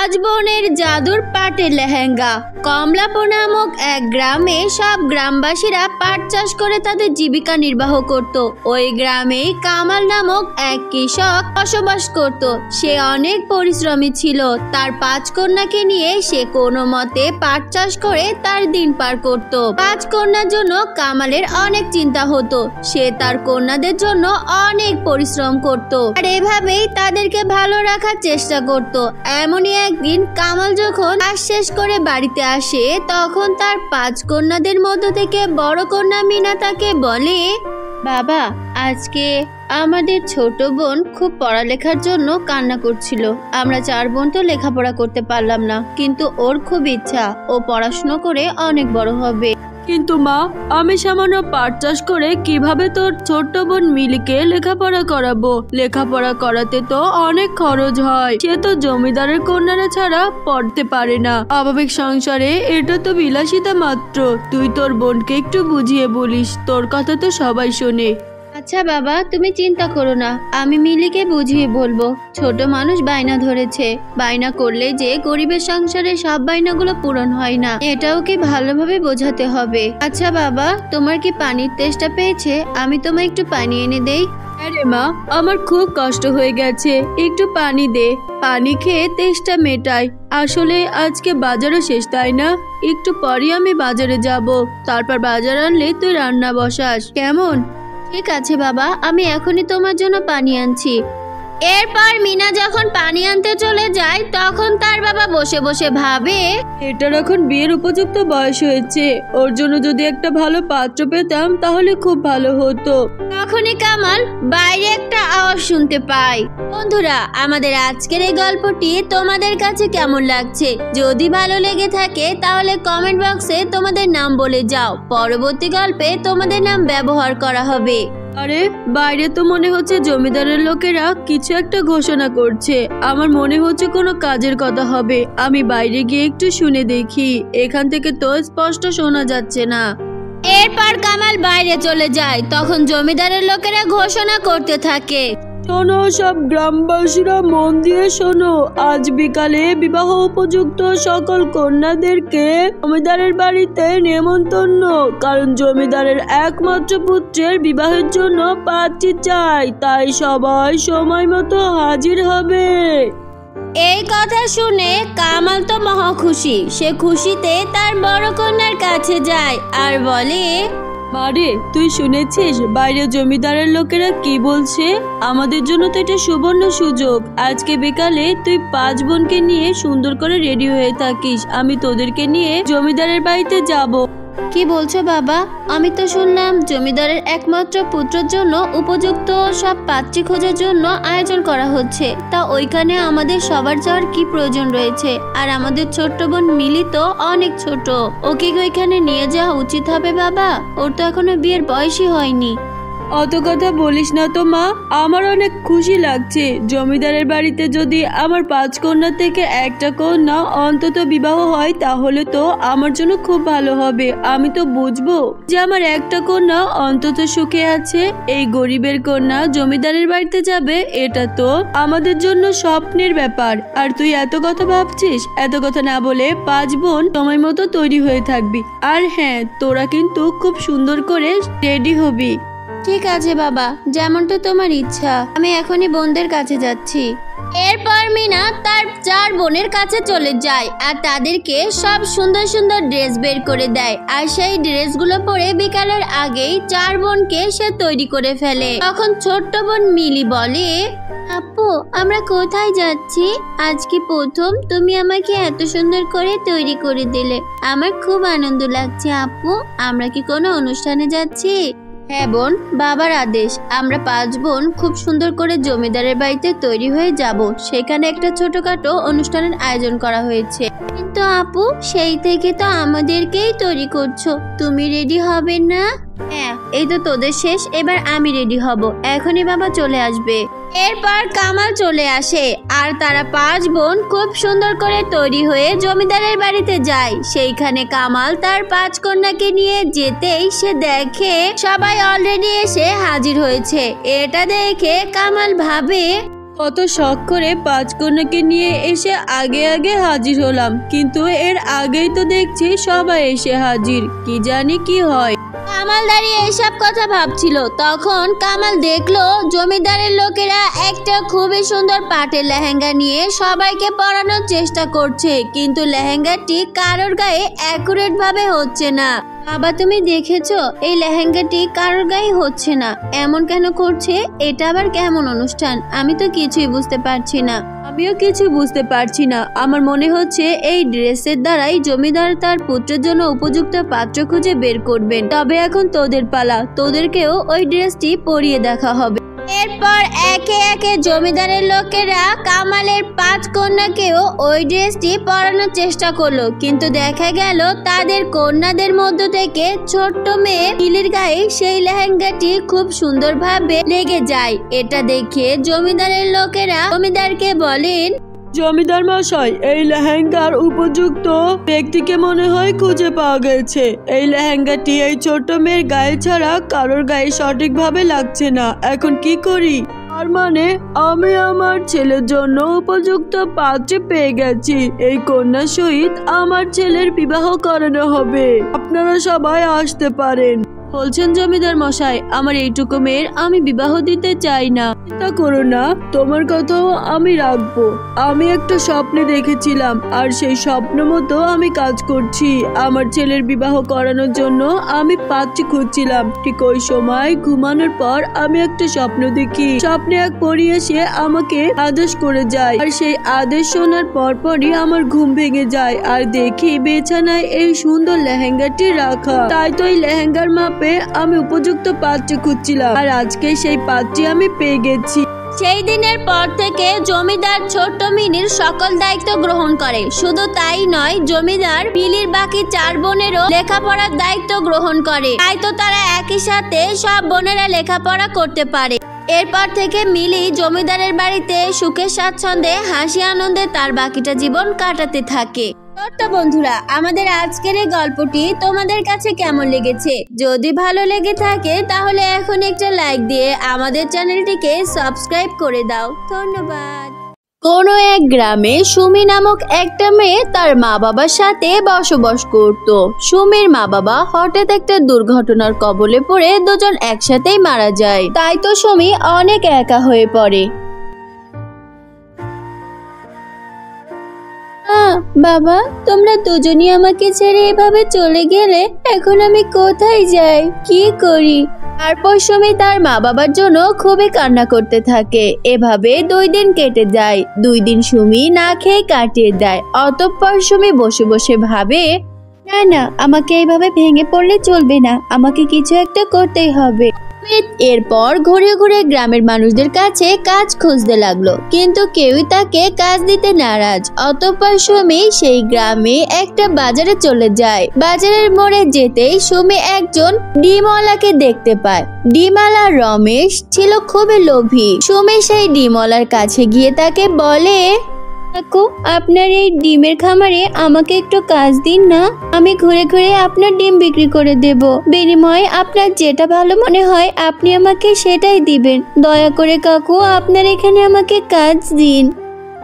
পাঁচ বোনের জাদুর পাটের লেহেঙ্গা। কমলাপুর নামক এক গ্রামে সব গ্রামবাসীরা পাট চাষ করে তাদের জীবিকা নির্বাহ করত। ওই গ্রামে কামাল নামক এক কৃষক বসবাস করত। সে অনেক পরিশ্রমী ছিল। তার 5 কন্যাকে নিয়ে সে কোনো মতে পাট চাষ করে তার দিন পার করত। 5 কন্যার জন্য কামালের অনেক চিন্তা হতো। সে তার কন্যাদের জন্য অনেক পরিশ্রম করত আর এভাবেই তাদেরকে ভালো রাখার চেষ্টা করত। এমনই একদিন কামাল যখন কাজ শেষ করে বাড়িতে আসে, তখন তার 5 কন্যাদের মধ্য থেকে বড় কন্যা মিনা তাকে বলে, বাবা, আজকে আমাদের ছোট বোন খুব পড়ালেখার জন্য কান্না করছিল। আমরা 4 বোন তো লেখাপড়া করতে পারলাম না, কিন্তু ওর খুব ইচ্ছা ও পড়াশোনা করে অনেক বড় হবে। কিন্তু মা, আমি সামান্য পাট চাষ করে কিভাবে তোর ছোট্ট বোন মিলিকে লেখাপড়া করাবো? লেখাপড়া করাতে তো অনেক খরচ হয়। সে তো জমিদারের কন্যারা ছাড়া পড়তে পারে না। স্বাভাবিক সংসারে এটা তো বিলাসিতা মাত্র। তুই তোর বোনকে একটু বুঝিয়ে বলিস, তোর কথা তো সবাই শোনে। আচ্ছা বাবা, তুমি চিন্তা করো না, আমি মিলিকে বুঝিয়ে বলবো। ছোট মানুষ বায়না ধরেছে, বায়না করলে যে গরিবের সংসারে সব বায়নাগুলো পূরণ হয় না, এটাও কি ভালোভাবে বোঝাতে হবে। আচ্ছা বাবা, তোমার কি পানির তেষ্টা পেয়েছে? আমি তোমায় একটু পানি এনে দেই। আরে মা, আমার খুব কষ্ট হয়ে গেছে, একটু পানি দে। পানি খেয়ে তেষ্টা মেটাই। আসলে আজকে বাজারও শেষ, তাই না? একটু পরে আমি বাজারে যাব, তারপর বাজার আনলে তুই রান্না বসাস, কেমন? ঠিক আছে বাবা, আমি এখনই তোমার জন্য পানি আনছি। এরপর মিনা যখন পানি আনতে চলে যায়, তখন তার বাবা বসে বসে ভাবে, এটার এখন বিয়ের উপযুক্ত বয়স হয়েছে। ওর জন্য যদি একটা ভালো পাত্র পেতাম তাহলে খুব ভালো হতো। তখনই কামাল বাইরে একটা আওয়াজ শুনতে পায়। বন্ধুরা, আমাদের আজকের এই গল্পটি তোমাদের কাছে কেমন লাগছে? যদি ভালো লেগে থাকে তাহলে কমেন্ট বক্সে তোমাদের নাম বলে যাও। পরবর্তী গল্পে তোমাদের নাম ব্যবহার করা হবে। আরে, বাইরে তো মনে হচ্ছে জমিদারের লোকেরা কিছু একটা ঘোষণা করছে। আমার মনে হচ্ছে কোনো কাজের কথা হবে। আমি বাইরে গিয়ে একটু শুনে দেখি। এখান থেকে তো স্পষ্ট শোনা যাচ্ছে না। এরপর কামাল বাইরে চলে যায়। তখন জমিদারের লোকেরা ঘোষণা করতে থাকে, শোনো সব গ্রামবাসীরা, মন দিয়ে শোনো। আজ বিকালে বিবাহ উপযুক্ত সকল কন্যাদেরকে জমিদারের বাড়িতে নেমন্তন্ন। কারণ জমিদারের একমাত্র পুত্রের বিবাহের জন্য পাত্রী চাই, তাই সবাই সময় মতো হাজির হবে। এই কথা শুনে কামাল তো মহা খুশি। সে খুশিতে তার বড় কন্যার কাছে যায় আর বলে, মারে, তুই শুনেছিস বাইরে জমিদারের লোকেরা কি বলছে? আমাদের জন্য তো এটা সুবর্ণ সুযোগ। আজকে বিকালে তুই 5 বোনকে নিয়ে সুন্দর করে রেডি হয়ে থাকিস। আমি তোদেরকে নিয়ে জমিদারের বাড়িতে যাব। কি বলছো বাবা? আমি তো শুনলাম জমিদারের একমাত্র পুত্রের জন্য উপযুক্ত সব পাত্রী খোঁজার জন্য আয়োজন করা হচ্ছে। তা ওইখানে আমাদের সবার যাওয়ার কি প্রয়োজন রয়েছে? আর আমাদের ছোট্ট বোন মিলি তো অনেক ছোট, ওকে ওইখানে নিয়ে যাওয়া উচিত হবে বাবা? ওর তো এখনো বিয়ের বয়সই হয়নি। অত কথা বলিস না তো মা, আমার অনেক খুশি লাগছে। জমিদারের বাড়িতে যদি আমার 5 কন্যা থেকে একটা কন্যা অন্তত বিবাহ হয় তাহলে তো আমার জন্য খুব ভালো হবে। আমি তো বুঝবো যে আমার একটা কন্যা অন্তত সুখে আছে। এই গরিবের কন্যা জমিদারের বাড়িতে যাবে, এটা তো আমাদের জন্য স্বপ্নের ব্যাপার। আর তুই এত কথা ভাবছিস? এত কথা না বলে 5 বোন সময় মতো তৈরি হয়ে থাকবি। আর হ্যাঁ, তোরা কিন্তু খুব সুন্দর করে রেডি হবি। ঠিক আছে বাবা, যেমনটা তোমার ইচ্ছা। আমি এখনই বোনদের কাছে যাচ্ছি। এরপর মিনা তার 4 বোনের কাছে চলে যায় আর তাদেরকে সব সুন্দর সুন্দর ড্রেস বের করে দেয়। আর সেই ড্রেসগুলো পরে বিকালের আগেই 4 বোনকে সে তৈরি করে ফেলে। তখন ছোট্ট বোন মিলি বলে, আপু, আমরা কোথায় যাচ্ছি? আজকে প্রথম তুমি আমাকে এত সুন্দর করে তৈরি করে দিলে। আমার খুব আনন্দ লাগছে আপু। আমরা কি কোনো অনুষ্ঠানে যাচ্ছি? হ্যাঁ বোন, বাবার আদেশ। আমরা 5 বোন খুব সুন্দর করে জমিদারের বাড়িতে তৈরি হয়ে যাব। সেখানে একটা ছোটখাটো অনুষ্ঠানের আয়োজন করা হয়েছে। কিন্তু আপু, সেই থেকে তো আমাদেরকেই তৈরি করছো, তুমি রেডি হবে না? হ্যাঁ, এই তো তোদের শেষ, এবার আমি রেডি হব। এখনই বাবা চলে আসবে। এরপর কামাল চলে আসে আর তারা 5 বোন খুব সুন্দর করে তৈরি হয়ে জমিদারের বাড়িতে যায়। সেইখানে কামাল তার 5 কন্যাকে নিয়ে যেতেই সে দেখে সবাই অলরেডি এসে হাজির হয়েছে। এটা দেখে কামাল ভাবে, কত শখ করে 5 কন্যাকে নিয়ে এসে আগে আগে হাজির হলাম, কিন্তু এর আগেই তো দেখছি সবাই এসে হাজির। কি জানি কি হয়। কামাল দাঁড়িয়ে এসব কথা ভাবছিল, তখন কামাল দেখলো জমিদারের লোকেরা একটা খুবই সুন্দর পাটের লেহেঙ্গা নিয়ে সবাইকে পরানোর চেষ্টা করছে, কিন্তু লেহেঙ্গাটি কারোর গায়ে অ্যাকুরেট ভাবে হচ্ছে না। বাবা, তুমি দেখেছো এই লেহেঙ্গাটি কারোর গায়ে হচ্ছে না, এমন কেন করছে? এটা আবার কেমন অনুষ্ঠান? আমি তো কিছুই বুঝতে পারছি না। আমিও কিছু বুঝতে পারছি না। আমার মনে হচ্ছে এই ড্রেসের দ্বারাই জমিদার তার পুত্রের জন্য উপযুক্ত পাত্র খুঁজে বের করবেন। তবে এখন তোদের পালা, তোদেরকেও ওই ড্রেসটি পরিয়ে দেখা হবে। এরপর একে একে জমিদারের লোকেরা কামালের 5 কন্যাকেও ওই ড্রেসটি পরানোর চেষ্টা করলো, কিন্তু দেখা গেল তাদের কন্যাদের মধ্য থেকে ছোট্ট মেয়ে মিলির গায়ে সেই লেহেঙ্গাটি খুব সুন্দরভাবে লেগে যায়। এটা দেখে জমিদারের লোকেরা জমিদারকে বলেন, জমিদার মশাই, এই লেহেঙ্গার উপযুক্ত ব্যক্তিকে মনে হয় খুঁজে পাওয়া গেছে। এই লেহেঙ্গাটি এই ছোট মেয়ের গায়ে ছাড়া কারোর গায়ে সঠিকভাবে লাগছে না। এখন কি করি? তার মানে আমি আমার ছেলের জন্য উপযুক্ত পাত্র পেয়ে গেছি। এই কন্যার সহিত আমার ছেলের বিবাহ করানো হবে। আপনারা সবাই আসতে পারেন। বলছেন জমিদার মশাই, আমার এইটুকু মেয়ের আমি বিবাহ দিতে চাই না। চিন্তা করো না, তোমার কথাও আমি রাখবো। আমি একটা স্বপ্নে দেখেছিলাম, আর সেই স্বপ্ন মতো আমি কাজ করছি। আমার ছেলের বিবাহ করানোর জন্য আমি পাত্রী খুঁজছিলাম। ঠিক ওই সময় ঘুমানোর পর আমি একটা স্বপ্ন দেখি। স্বপ্নে এক পরী এসে আমাকে আদেশ করে যায়, আর সেই আদেশ শোনার পরপরই আমার ঘুম ভেঙে যায়, আর দেখি বিছানায় এই সুন্দর লেহেঙ্গাটি রাখা। তাই তো এই লেহেঙ্গার মাপে আমি উপযুক্ত পাত্র খুঁজছিলাম, আর আজকে সেই পাত্রী আমি পেয়ে গেছি। সেই দিনের পর থেকে জমিদার ছোট্ট মিনির সকল দায়িত্ব গ্রহণ করে। শুধু তাই নয়, জমিদার মিলির বাকি 4 বোনেরও লেখাপড়ার দায়িত্ব গ্রহণ করে। তাই তো তারা একই সাথে সব বোনেরা লেখাপড়া করতে পারে। এরপর থেকে মিলি জমিদারের বাড়িতে সুখে স্বাচ্ছন্দ্যে হাসি আনন্দে তার বাকিটা জীবন কাটাতে থাকে। ছোট্ট বন্ধুরা, আমাদের আজকের এই গল্পটি তোমাদের কাছে কেমন লেগেছে? যদি ভালো লেগে থাকে তাহলে এখন একটা লাইক দিয়ে আমাদের চ্যানেলটিকে সাবস্ক্রাইব করে দাও। ধন্যবাদ। কোনো এক গ্রামে সুমি নামক একটা মেয়ে তার মা বাবার সাথে বসবাস করত। সুমির মা বাবা হঠাৎ একটা দুর্ঘটনার কবলে পড়ে দুজন একসাথেই মারা যায়। তাই তো সুমি অনেক একা হয়ে পড়ে। বাবা, তোমরা দুজনই আমাকে ছেড়ে এভাবে চলে গেলে এখন আমি কোথায় যাই, কি করি? তারপর সুমি তার মা বাবার জন্য খুবই কান্না করতে থাকে। এভাবে 2 দিন কেটে যায়। 2 দিন সুমি না খেয়ে কাটিয়ে দেয়। অতঃপর সুমি বসে বসে ভাবে, না না, আমাকে এইভাবে ভেঙে পড়লে চলবে না, আমাকে কিছু একটা করতেই হবে। এরপর ঘুরে ঘুরে গ্রামের মানুষদের কাছে কাজ খুঁজতে লাগলো, কিন্তু কেউই তাকে কাজ দিতে নারাজ। অতঃপর সুমি সেই গ্রামে একটা বাজারে চলে যায়। বাজারের মোড়ে যেতেই সুমি একজন ডিমওয়ালাকে দেখতে পায়। ডিমওয়ালা রমেশ ছিল খুবই লোভী। সুমি সেই ডিমওয়ালার কাছে গিয়ে তাকে বলে, কাকু, আপনার এই ডিমের খামারে আমাকে একটু কাজ দিন না। আমি ঘুরে ঘুরে আপনার ডিম বিক্রি করে দেব। বিনিময়ে আপনার যেটা ভালো মনে হয় আপনি আমাকে সেটাই দিবেন। দয়া করে কাকু, আপনার এখানে আমাকে কাজ দিন।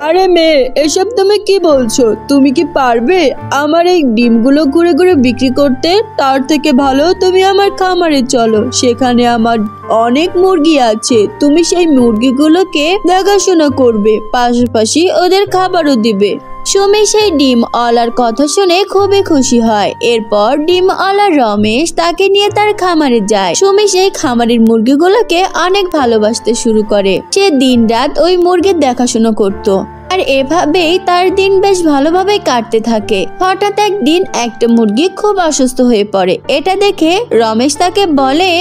আরে মেয়ে, এসব তুমি কি বলছো? তুমি কি পারবে আমার এই ডিমগুলো ঘুরে ঘুরে বিক্রি করতে? তার থেকে ভালো তুমি আমার খামারে চলো, সেখানে আমার অনেক মুরগি আছে। তুমি সেই মুরগিগুলোকে দেখাশোনা করবে, পাশাপাশি ওদের খাবারও দিবে। সুমি সেই ডিমওয়ালার কথা শুনে খুবই খুশি হয়। এরপর ডিমওয়ালা রমেশ তাকে নিয়ে তার খামারে যায়। সুমি সেই খামারের মুরগিগুলোকে অনেক ভালোবাসতে শুরু করে। সে দিনরাত ওই মুরগির দেখাশোনা করত, আর এভাবেই তার দিন বেশ ভালোভাবে কাটতে থাকে। হঠাৎ একদিন একটা মুরগি খুব অসুস্থ হয়ে পড়ে। এটা দেখে রমেশ তাকে বলে,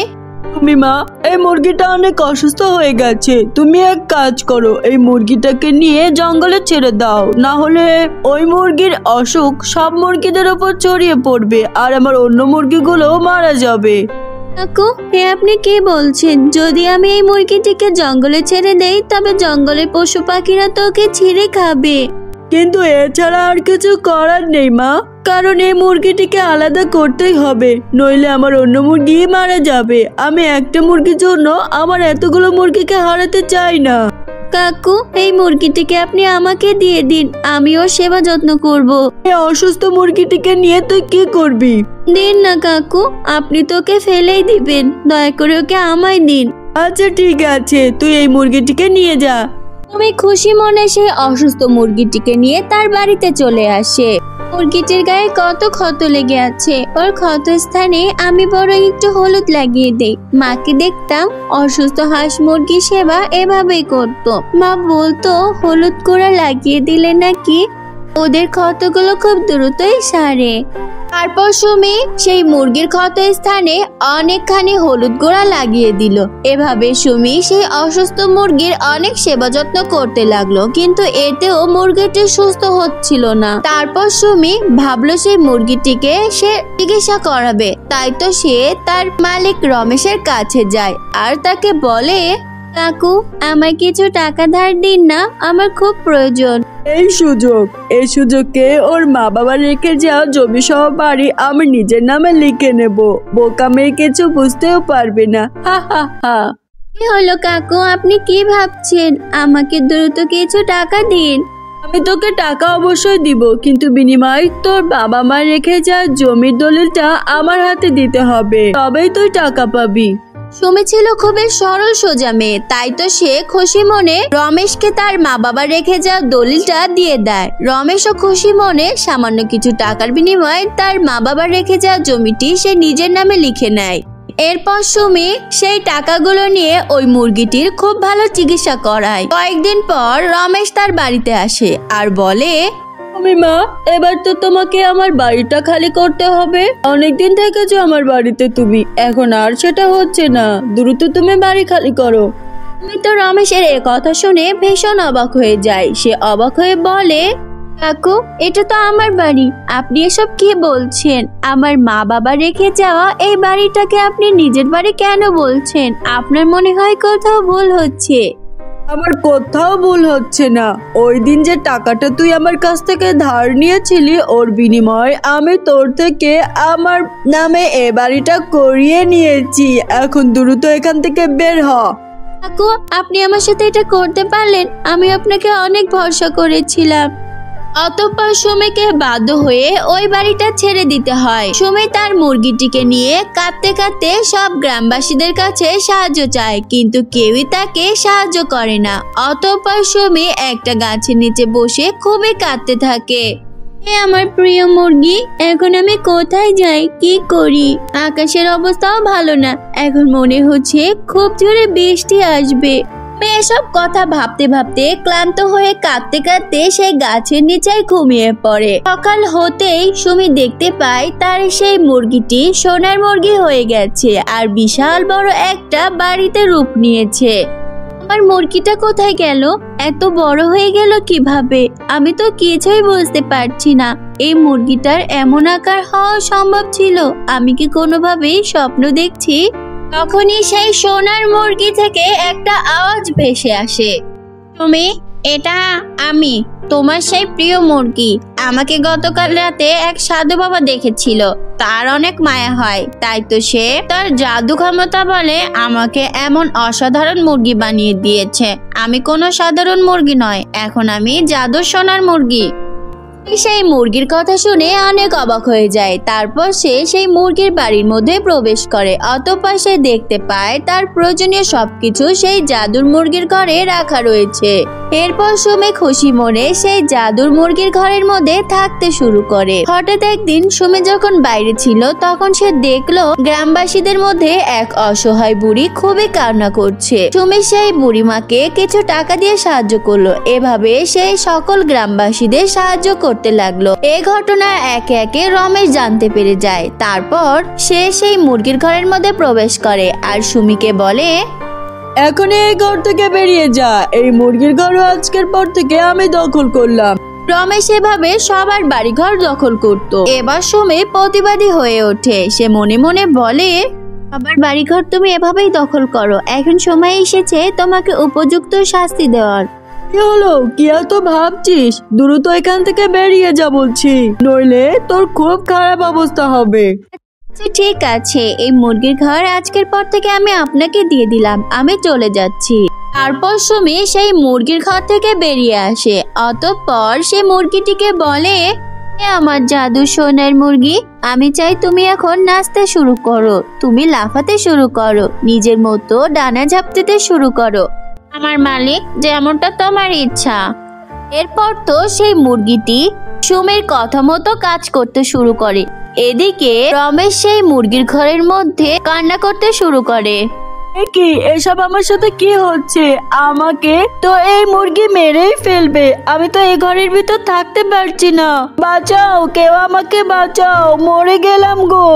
তুমি মা, এই মুরগিটা অনেক অসুস্থ হয়ে গেছে। তুমি এক কাজ করো, এই মুরগিটাকে নিয়ে জঙ্গলে ছেড়ে দাও, না হলে ওই মুরগির অসুখ সব মুরগিদের উপর ছড়িয়ে পড়বে, আর আমার অন্য মুরগিগুলো মারা যাবে। কাকু, এ আপনি কি বলছেন? যদি আমি এই মুরগিটিকে জঙ্গলে ছেড়ে দেই তবে জঙ্গলের পশু পাখিরা তো ওকে ছিঁড়ে খাবে। কিন্তু এছাড়া আর কিছু করার নেই মা, কারণ এই মুরগিটিকে আলাদা করতেই হবে, নইলে আমার অন্য মুরগি মারা যাবে। আমি একটা মুরগির জন্য আমার এতগুলো মুরগিকে হারাতে চাই না। কাকু এই মুরগিটিকে আপনি আমাকে দিয়ে দিন, আমি ওর সেবা যত্ন করব। এই অসুস্থ মুরগিটিকে নিয়ে তুই কি করবি? দিন না কাকু, আপনি তো ওকে ফেলেই দিবেন, দয়া করে ওকে আমায় দিন। আচ্ছা ঠিক আছে, তুই এই মুরগিটিকে নিয়ে যা। তুমি খুশি মনে সেই অসুস্থ মুরগিটিকে নিয়ে তার বাড়িতে চলে আসে। মুরগিটির গায়ে কত ক্ষত লেগে আছে, ওর ক্ষত স্থানে আমি বরং একটু হলুদ লাগিয়ে দেই। মাকে দেখতাম অসুস্থ হাঁস মুরগির সেবা এভাবেই করতো। মা বলতো হলুদ গুঁড়া লাগিয়ে দিলে নাকি ওদের ক্ষতগুলো খুব দ্রুতই সারে। তারপর সুমি সেই মুরগির ক্ষত স্থানে অনেকখানি হলুদ গুঁড়া লাগিয়ে দিল। এভাবে সুমি সেই অসুস্থ মুরগির অনেক সেবা যত্ন করতে লাগলো, কিন্তু এতেও মুরগিটি সুস্থ হচ্ছিল না। তারপর সুমি ভাবলো সেই মুরগিটিকে সে চিকিৎসা করাবে, তাই তো সে তার মালিক রমেশের কাছে যায় আর তাকে বলে, কাকু আমায় কিছু টাকা ধার দিন না, আমার খুব প্রয়োজন। এই সুযোগকে ওর মা বাবা রেখে যাওয়া জমি সহ বাড়ি আমি নিজের নামে লিখে নেব। বোকা মেয়ে কিছু বুঝতেও পারবে না। হা হা হা। কি হলো কাকু, আপনি কি ভাবছেন? আমাকে দ্রুত কিছু টাকা দিন। আমি তোকে টাকা অবশ্যই দিব, কিন্তু বিনিময়ে তোর বাবা মা রেখে যাওয়া জমির দলিলটা আমার হাতে দিতে হবে, তবেই তুই টাকা পাবি। সুমি ছিল খুবই সরল সোজা মেয়ে, তাই তো সে খুশি মনে রমেশকে তার মা বাবা রেখে যাওয়া দলিলটা দিয়ে দেয়। রমেশও খুশি মনে সামান্য কিছু টাকার বিনিময়ে তার মা বাবা রেখে যাওয়া জমিটি সে নিজের নামে লিখে নেয়। এরপর সুমি সেই টাকাগুলো নিয়ে ওই মুরগিটির খুব ভালো চিকিৎসা করায়। কয়েকদিন পর রমেশ তার বাড়িতে আসে আর বলে, মা এবার তো তোমাকে আমার বাড়িটা খালি করতে হবে। অনেকদিন থেকেছো আমার বাড়িতে তুমি, এখন আর সেটা হচ্ছে না, দ্রুত তুমি বাড়ি খালি করো। আমি তো রমেশের এ কথা শুনে ভীষণ অবাক হয়ে যায়। সে অবাক হয়ে বলে, কাকু এটা তো আমার বাড়ি, আপনি এসব কি বলছেন? আমার মা বাবা রেখে যাওয়া এই বাড়িটাকে আপনি নিজের বাড়ি কেন বলছেন? আপনার মনে হয় কোথাও ভুল হচ্ছে। আমার কোথাও ভুল হচ্ছে না। ওই দিন যে টাকাটা তুই আমার কাছ থেকে ধার নিয়েছিলি, ওর বিনিময়ে আমি তোর থেকে আমার নামে এ বাড়িটা করিয়ে নিয়েছি। এখন দ্রুত এখান থেকে বের হ। কাকু আপনি আমার সাথে এটা করতে পারলেন? আমি আপনাকে অনেক ভরসা করেছিলাম। অতঃপর সুমিকে বাধ্য হয়ে ওই বাড়িটা ছেড়ে দিতে হয়। সুমি তার মুরগিটিকে নিয়ে কাঁদতে কাঁদতে সব গ্রামবাসীদের কাছে সাহায্য চায়, কিন্তু কেউই তাকে সাহায্য করে না। অতঃপর সুমি একটা গাছের নিচে বসে খুবই কাঁদতে থাকে। আমার প্রিয় মুরগি, এখন আমি কোথায় যাই, কি করি? আকাশের অবস্থাও ভালো না, এখন মনে হচ্ছে খুব জোরে বৃষ্টি আসবে। এসব কথা ভাবতে ভাবতে ক্লান্ত হয়ে কাঁদতে কাঁদতে সেই গাছের নিচে ঘুমিয়ে পড়ে। সকাল হতেই সুমি দেখতে পায় তার সেই মুরগিটি সোনার মুরগি হয়ে গেছে আর বিশাল বড় একটা বাড়িতে রূপ নিয়েছে। আমার মুরগিটা কোথায় গেল? এত বড় হয়ে গেল কিভাবে? আমি তো কিছুই বুঝতে পারছি না। এই মুরগিটার এমন আকার হওয়া সম্ভব ছিল? আমি কি কোনোভাবেই স্বপ্ন দেখছি? তখনই সেই সোনার মুরগি থেকে একটা আওয়াজ ভেসে আসে, তুমি? এটা আমি, তোমার সেই প্রিয় মুরগি। আমাকে গতকাল রাতে এক সাধু বাবা দেখেছিল, তার অনেক মায়া হয়, তাই তো সে তার জাদু ক্ষমতা বলে আমাকে এমন অসাধারণ মুরগি বানিয়ে দিয়েছে। আমি কোনো সাধারণ মুরগি নয়, এখন আমি জাদুর সোনার মুরগি। সেই মুরগির কথা শুনে অনেক অবাক হয়ে যায়। তারপর সে সেই মুরগির বাড়ির মধ্যে প্রবেশ করে। অতঃপর সে দেখতে পায় তার প্রয়োজনীয় সবকিছু সেই জাদুর মুরগির ঘরে রাখা রয়েছে। এরপর সুমি খুশি মনে সেই জাদুর মুরগির ঘরের মধ্যে থাকতে শুরু করে। হঠাৎ একদিন সুমি যখন বাইরে ছিল, তখন সে দেখলো গ্রামবাসীদের মধ্যে এক অসহায় বুড়ি খুবই কান্না করছে। সুমি সেই বুড়িমাকে কিছু টাকা দিয়ে সাহায্য করলো। এভাবে সেই সকল গ্রামবাসীদের সাহায্য করতে লাগলো। এই ঘটনা একে একে রমেশ জানতে পেরে যায়। তারপর সে সেই মুরগির ঘরের মধ্যে প্রবেশ করে আর সুমিকে বলে, এখন এই ঘর থেকে বেরিয়ে যা। এই মুরগির ঘরও আজকের পর থেকে আমি দখল করলাম। রমেশ এভাবে সবার বাড়িঘর দখল করত। এবার সুমি প্রতিবাদী হয়ে ওঠে। সে মনে মনে বলে, সবার বাড়িঘর তুমি এভাবেই দখল করো, এখন সময় এসেছে তোমাকে উপযুক্ত শাস্তি দেওয়ার। কি হলো, কি এত ভাবছিস? দ্রুত এখান থেকে বেরিয়ে যা বলছি, নইলে তোর খুব খারাপ অবস্থা হবে। ঠিক আছে, এই মুরগির ঘর আজকের পর থেকে আমি আপনাকে দিয়ে দিলাম, আমি চলে যাচ্ছি। তারপর সুমি সেই মুরগির ঘর থেকে বেরিয়ে আসে। অতঃপর সে মুরগিটিকে বলে, এ আমার জাদু সোনার মুরগি, আমি চাই তুমি এখন নাচতে শুরু করো, তুমি লাফাতে শুরু করো, নিজের মতো ডানা ঝাপটাতে শুরু করো, আমার মালিক, যেমনটা তোমার ইচ্ছা। এরপর তো সেই মুরগিটি সুমির কথা মতো কাজ করতে শুরু করে। এদিকে রমেশ সেই মুরগির ঘরের মধ্যে কান্না করতে শুরু করে। কি এসব আমার সাথে কি হচ্ছে? আমাকে তো এই মুরগি মেরেই ফেলবে। আমি তো এই ঘরের ভিতর থাকতে পারছি না। বাঁচাও, কেউ আমাকে বাঁচাও, মরে গেলাম গো।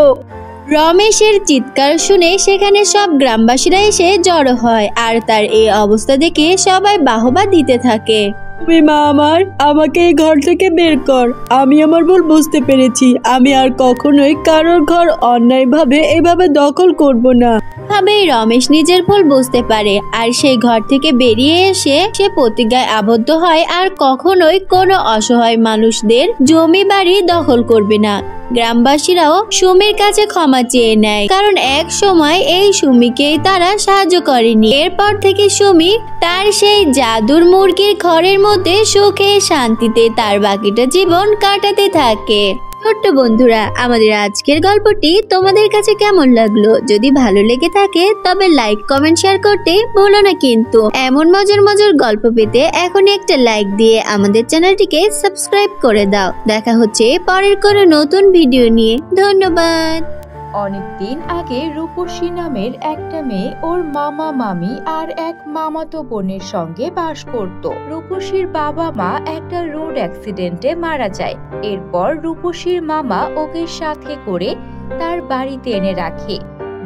রমেশের চিৎকার শুনে সেখানে সব গ্রামবাসীরা এসে জড়ো হয়, আর তার এই অবস্থা দেখে সবাই বাহবা দিতে থাকে। তুমি মা আমার, আমাকে এই ঘর থেকে বের কর। আমি আমার ভুল বুঝতে পেরেছি। আমি আর কখনোই কারোর ঘর অন্যায়ভাবে এভাবে দখল করব না। ভাবেই রমেশ নিজের ভুল বুঝতে পারে, আর সেই ঘর থেকে বেরিয়ে এসে সে প্রতিজ্ঞায় আবদ্ধ হয় আর কখনোই কোনো অসহায় মানুষদের জমি বাড়ি দখল করবে না। গ্রামবাসীরাও সুমির কাছে ক্ষমা চেয়ে নেয়, কারণ এক সময় এই সুমিকেই তারা সাহায্য করেনি। এরপর থেকে সুমি তার সেই জাদুর মুরগির ঘরের মধ্যে সুখে শান্তিতে তার বাকিটা জীবন কাটাতে থাকে। ছোট্ট বন্ধুরা, আমাদের আজকের গল্পটি তোমাদের কাছে কেমন লাগলো? যদি ভালো লেগে থাকে তবে লাইক, কমেন্ট, শেয়ার করতে ভুলো না কিন্তু। এমন মজার মজার গল্প পেতে এখনই একটা লাইক দিয়ে আমাদের চ্যানেলটিকে সাবস্ক্রাইব করে দাও। দেখা হচ্ছে পরের কোনো নতুন ভিডিও নিয়ে। ধন্যবাদ। অনেকদিন আগে রূপসী নামের একটা মেয়ে ওর মামা মামি আর এক মামাতো বোনের সঙ্গে বাস করত। রূপসীর বাবা মা একটা রোড অ্যাক্সিডেন্টে মারা যায়। এরপর রূপসীর মামা ওকে সাথে করে তার বাড়িতে এনে রাখে।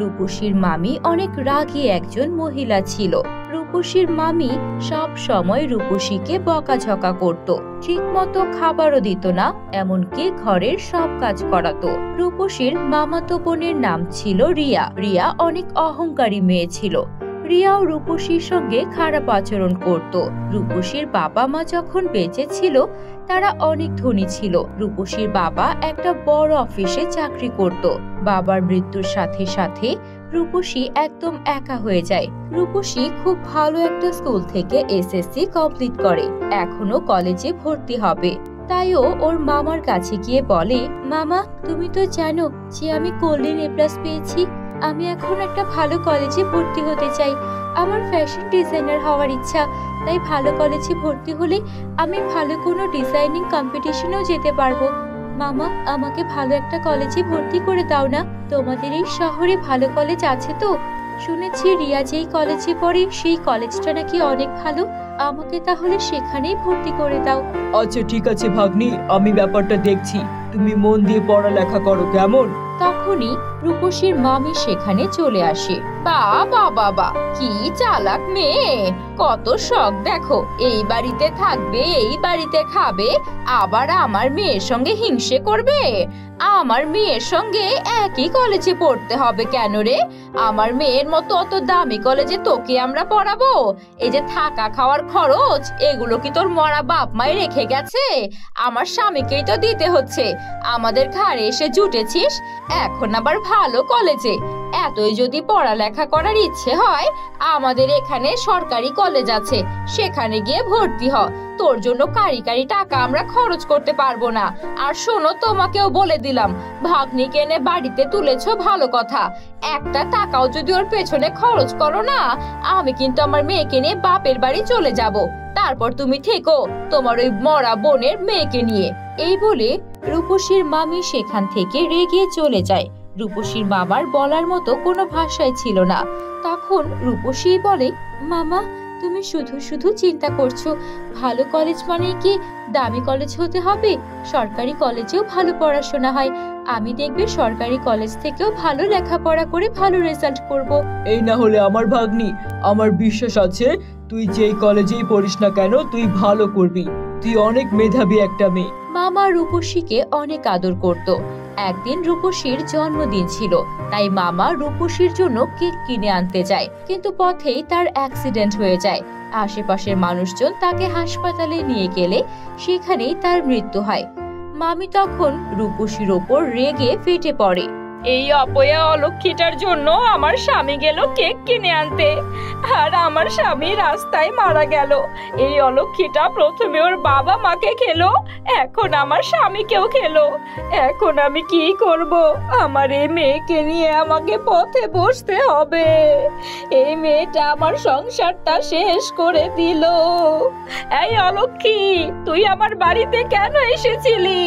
রূপসীর মামি অনেক রাগী একজন মহিলা ছিল। রূপসীর মামি সব সময় রূপসীকে বকাঝকা করত, ঠিক মতো খাবারও দিত না, এমনকি ঘরের সব কাজ করাতো। রূপসীর মামাতো বোনের নাম ছিল রিয়া। রিয়া অনেক অহংকারী মেয়ে ছিল। রিয়াও রূপসীর সঙ্গে খারাপ আচরণ করত। রূপসীর বাবা মা যখন বেঁচে ছিল তারা অনেক ধনী ছিল। রূপসীর বাবা একটা বড় অফিসে চাকরি করত। বাবার মৃত্যুর সাথে সাথে রূপসী একদম একা হয়ে যায়। রূপসী খুব ভালো একটা স্কুল থেকে এসএসসি কমপ্লিট করে, এখনো কলেজে ভর্তি হবে। তাইও ওর মামার কাছে গিয়ে বলে, মামা তুমি তো জানো যে আমি গোল্ডেন এ প্লাস পেয়েছি। আমি এখন একটা ভালো কলেজে ভর্তি হতে চাই। আমার ফ্যাশন ডিজাইনার হওয়ার ইচ্ছা, তাই ভালো কলেজে ভর্তি হলে আমি ভালো কোনো ডিজাইনিং কম্পিটিশনেও যেতে পারবো। মামা আমাকে ভালো একটা কলেজে ভর্তি করে দাও না। তোমাদের এই শহরে ভালো কলেজ আছে তো? শুনেছি রিয়া যেই কলেজে পড়ে সেই কলেজটা নাকি অনেক ভালো। আমাকে তাহলে সেখানেই ভর্তি করে দাও। আচ্ছা ঠিক আছে ভাগ্নি, আমি ব্যাপারটা দেখছি। তুমি মন দিয়ে পড়ালেখা করো, কেমন? তখনই রূপসীর মামি সেখানে চলে আসে। বাবা বাবা, কি চালাক মেয়ে, কত শখ দেখো, এই বাড়িতে থাকবে, এই বাড়িতে খাবে, আবার আমার মেয়ের সঙ্গে হিংসে করবে। আমার মেয়ের সঙ্গে একই কলেজে পড়তে হবে কেন রে? আমার মেয়ের মতো অত দামি কলেজে তোকে আমরা পড়াবো? এই যে থাকা খাওয়ার খরচ, এগুলো কি তোর মরা বাপ মাই রেখে গেছে? আমার স্বামীকেই তো দিতে হচ্ছে। আমাদের ঘরে এসে জুটেছিস, এখন আবার ভালো কলেজে। এতই যদি পড়ালেখা করার ইচ্ছে হয়, আমাদের এখানে সরকারি কলেজ আছে, সেখানে গিয়ে ভর্তি হ। তোর জন্য কারি টাকা আমরা খরচ করতে পারবো না। আর শোনো, তোমাকেও বলে দিলাম, ভাগ্নিকে এনে বাড়িতে তুলেছো ভালো কথা, একটা টাকাও যদি ওর পেছনে খরচ করো না, আমি কিন্তু আমার মেয়েকে নিয়ে বাপের বাড়ি চলে যাব। তারপর তুমি থেকো তোমার ওই মরা বোনের মেয়েকে নিয়ে। এই বলে রূপসীর মামি সেখান থেকে রেগে চলে যায়। রূপসীর মামার বলার মতো কোনো ভাষাই ছিল না। তখন রূপসী বলে, মামা তুমি শুধু শুধু চিন্তা করছো। ভালো কলেজ মানে কি দামি কলেজ হতে হবে? সরকারি কলেজেও ভালো পড়াশোনা হয়। আমি দেখবে সরকারি কলেজ থেকেও ভালো লেখাপড়া করে ভালো রেজাল্ট করব। এই না হলে আমার ভাগ্নি, আমার বিশ্বাস আছে তুই যেই কলেজেই পড়িস না কেন তুই ভালো করবি। তুই অনেক মেধাবী একটা মেয়ে। মামা রূপসীকে অনেক আদর করত। একদিন রূপসীর জন্মদিন ছিল, তাই মামা রূপসীর জন্য কেক কিনে আনতে যায়, কিন্তু পথেই তার অ্যাক্সিডেন্ট হয়ে যায়। আশেপাশের মানুষজন তাকে হাসপাতালে নিয়ে গেলে সেখানেই তার মৃত্যু হয়। মামি তখন রূপসীর ওপর রেগে ফেটে পড়ে। এই অপয়া অলক্ষীটার জন্য আমার স্বামী গেল কেক কিনে আনতে, আর আমার স্বামী রাস্তায় মারা গেল। এই অলক্ষীটা প্রথমে ওর বাবা মাকে খেলো, এখন আমার স্বামীকেও খেলো। এখন আমি কি করব? আমার এই মেয়েকে নিয়ে আমাকে পথে বসতে হবে। এই মেয়েটা আমার সংসারটা শেষ করে দিল। এই অলক্ষী, তুই আমার বাড়িতে কেন এসেছিলি?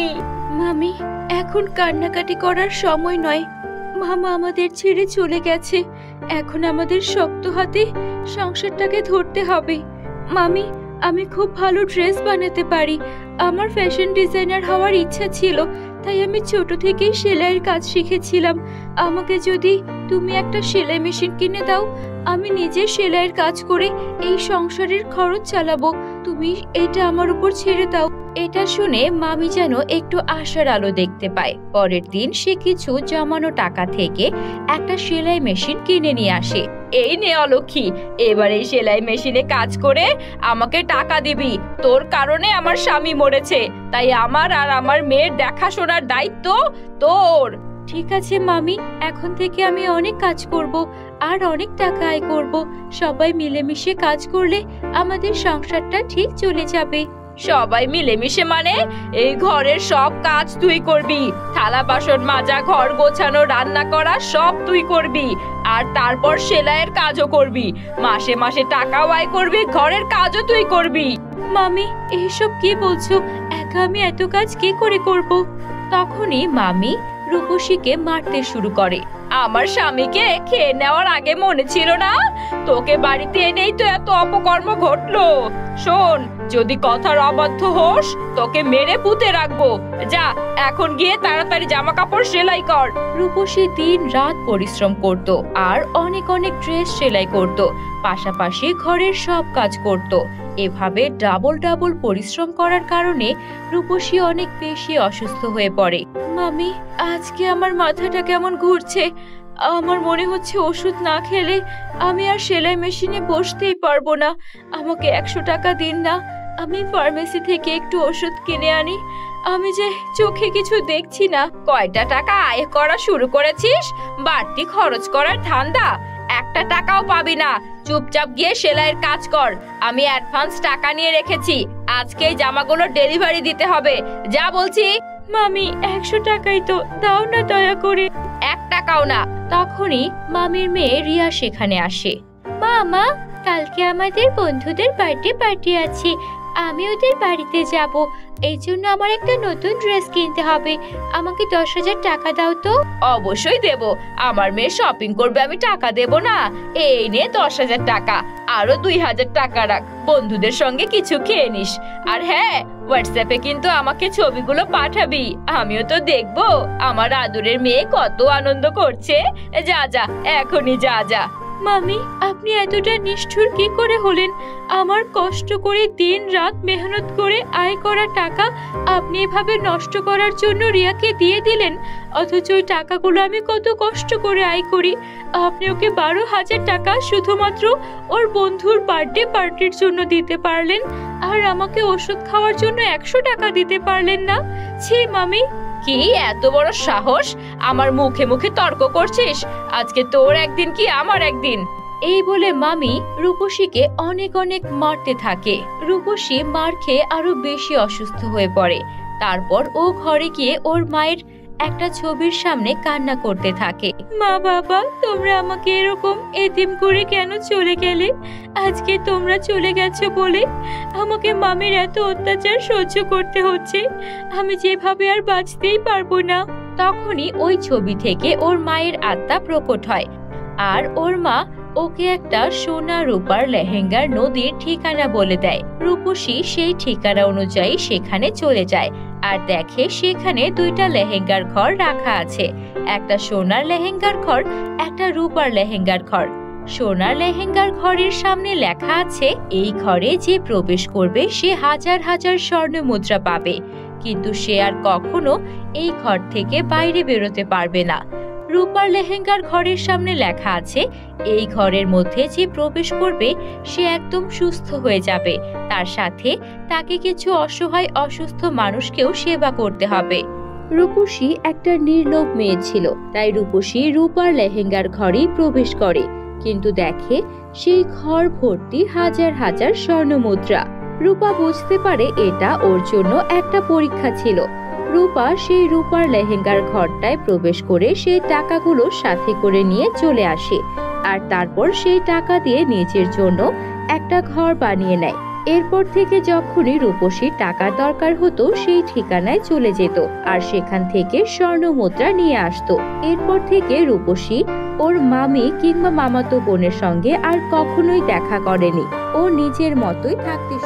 মামি, এখন কান্নাকাটি করার সময় নয়। মামা আমাদের ছেড়ে চলে গেছে, এখন আমাদের শক্ত হাতে সংসারটাকে ধরতে হবে। মামি, আমি খুব ভালো ড্রেস বানাতে পারি। আমার ফ্যাশন ডিজাইনার হওয়ার ইচ্ছা ছিল, তাই আমি ছোট থেকেই সেলাইয়ের কাজ শিখেছিলাম। আমাকে যদি তুমি একটা সেলাই মেশিন কিনে দাও, আমি নিজে সেলাইয়ের কাজ করে এই সংসারের খরচ চালাবো। তুমি এটা আমার উপর ছেড়ে দাও। এটা শুনে মামি যেন একটু আশার আলো দেখতে পায়। পরের দিন সে কিছু জমানো টাকা থেকে একটা সেলাই মেশিন কিনে নিয়ে আসে। এই নে অলক্ষী, এবার এই সেলাই মেশিনে কাজ করে আমাকে টাকা দিবি। তোর কারণে আমার স্বামী মরেছে, তাই আমার আর আমার মেয়ের দেখাশোনার দায়িত্ব তোর। ঠিক আছে মামি, এখন থেকে আমি অনেক কাজ করব আর অনেক টাকা আয় করব। সবাই মিলেমিশে কাজ করলে আমাদের সংসারটা ঠিক চলে যাবে। সবাই মিলেমিশে মানে? এই ঘরের সব কাজ তুই করবি, থালা বাসন মাজা, ঘর গোছানো, রান্না করা সব তুই করবি, আর তারপর সেলাইয়ের কাজও করবি। মাসে মাসে টাকাও আয় করবি, ঘরের কাজও তুই করবি। মামি, এইসব কি বলছো? একা আমি এত কাজ কি করে করব? তখনই মামি রূপসীকে মারতে শুরু করে। আমার স্বামীকে খেয়ে নেওয়ার আগে মনে ছিল না? তোকে বাড়িতে এনেই তো এত অপকর্ম ঘটলো। শোন, যদি কথার অবাধ্য হোস, তোকে মেরে পুঁতে রাখবো। যা, এখন গিয়ে তাড়াতাড়ি জামা কাপড় সেলাই কর। রূপসী দিন রাত পরিশ্রম করত আর অনেক অনেক ড্রেস সেলাই করত, পাশাপাশি ঘরের সব কাজ করত। এভাবে ডাবল ডাবল পরিশ্রম করার কারণে রূপসী অনেক বেশি অসুস্থ হয়ে পড়ে। মামি, আজকে আমার মাথাটা কেমন ঘুরছে। আমার মনে হচ্ছে ওষুধ না খেলে আমি আর সেলাই মেশিনে বসতেই পারবো না। আমাকে 100 টাকা দিন না, আমি ফার্মেসি থেকে একটু ওষুধ কিনে আনি। আমি যে চোখে কিছু দেখছি না। কয়টা টাকা আয় করা শুরু করেছিস? বাড়তি খরচ করার ধান্দা? 1 টাকাও পাবি না। চুপচাপ গিয়ে সেলাইয়ের কাজ কর। আমি অ্যাডভান্স টাকা নিয়ে রেখেছি, আজকেই জামাগুলো ডেলিভারি দিতে হবে। যা বলছি। মামি, 100 টাকাই তো, দাও না দয়া করে। 1 টাকাও না। তখনই মামির মেয়ে রিয়া সেখানে আসে। মামা, কালকে আমাদের বন্ধুদের বার্থডে পার্টি আছে, আমি ওদের বাড়িতে যাব। এই জন্য আমার একটা নতুন ড্রেস কিনতে হবে। আমাকে 10,000 টাকা দাও তো। অবশ্যই দেব। আমার মেয়ে শপিং করবে, আমি টাকা দেব না? এই নে 10,000 টাকা, আরো 2,000 টাকা রাখ, বন্ধুদের সঙ্গে কিছু খেয়ে নিস। আর হ্যাঁ, হোয়াটসঅ্যাপে কিন্তু আমাকে ছবিগুলো পাঠাবি, আমিও তো দেখবো আমার আদরের মেয়ে কত আনন্দ করছে। যা যা, এখনই যা যা। মামি, আপনি এতটা নিষ্ঠুর কি করে হলেন? আমার কষ্ট করে দিন রাত মেহনত করে আয় করা টাকা আপনি এভাবে নষ্ট করার জন্য রিয়াকে দিয়ে দিলেন। অথচ ওই টাকাগুলো আমি কত কষ্ট করে আয় করি। আপনি ওকে 12,000 টাকা শুধুমাত্র ওর বন্ধুর বার্থডে পার্টির জন্য দিতে পারলেন, আর আমাকে ওষুধ খাওয়ার জন্য 100 টাকা দিতে পারলেন না। ছি মামি! কি এত বড় সাহস, আমার মুখে মুখে তর্ক করছিস? আজকে তোর একদিন কি আমার একদিন। এই বলে মামি রূপসীকে অনেক অনেক মারতে থাকে। রূপসী মার খেয়ে আরো বেশি অসুস্থ হয়ে পড়ে। তারপর ও ঘরে গিয়ে ওর মায়ের একটা ছবির সামনে কান্না করতে থাকে। মা বাবা, তোমরা আমাকে এরকম এতিম করে কেন চলে গেলে? আজকে তোমরা চলে গেছো বলে আমাকে মামির এত অত্যাচার সহ্য করতে হচ্ছে। আমি যেভাবে আর বাঁচতেই পারবো না। তখনই ওই ছবি থেকে ওর মায়ের আত্মা প্রকট হয়, আর ওর মা ওকে একটা সোনা রূপার লেহেঙ্গার নদীর ঠিকানা বলে দেয়। রূপসী সেই ঠিকানা অনুযায়ী সেখানে চলে যায় আর দেখে সেখানে 2টা লেহেঙ্গার ঘর রাখা আছে, একটা সোনার লেহেঙ্গার ঘর, একটা রূপার লেহেঙ্গার ঘর। সোনার লেহেঙ্গার ঘরের সামনে লেখা আছে, এই ঘরে যে প্রবেশ করবে সে হাজার হাজার স্বর্ণ মুদ্রা পাবে, কিন্তু সে আর কখনো এই ঘর থেকে বাইরে বেরোতে পারবে না। রূপার লেহেঙ্গার ঘরের সামনে লেখা আছে, এই ঘরের মধ্যে যে প্রবেশ করবে সে একদম সুস্থ হয়ে যাবে, তার সাথে তাকে কিছু অসহায় অসুস্থ মানুষকেও সেবা করতে হবে। রূপসী একটা নির্লোভ মেয়ে ছিল, তাই রূপসী রূপার লেহেঙ্গার ঘরেই প্রবেশ করে, কিন্তু দেখে সেই ঘর ভর্তি হাজার হাজার স্বর্ণ মুদ্রা। রূপা বুঝতে পারে এটা ওর জন্য একটা পরীক্ষা ছিল। রূপা সেই রূপার লেহেঙ্গার ঘরটায় প্রবেশ করে সেই টাকাগুলো সাথে করে নিয়ে চলে আসে, আর তারপর সেই টাকা দিয়ে নিজের জন্য একটা ঘর বানিয়ে নেয়। এরপর থেকে যখনই রূপসীর টাকার দরকার হতো সেই ঠিকানায় চলে যেত আর সেখান থেকে স্বর্ণ মুদ্রা নিয়ে আসতো। এরপর থেকে রূপসী ওর মামি কিংবা মামাতো বোনের সঙ্গে আর কখনোই দেখা করেনি। ও নিজের মতোই থাকতে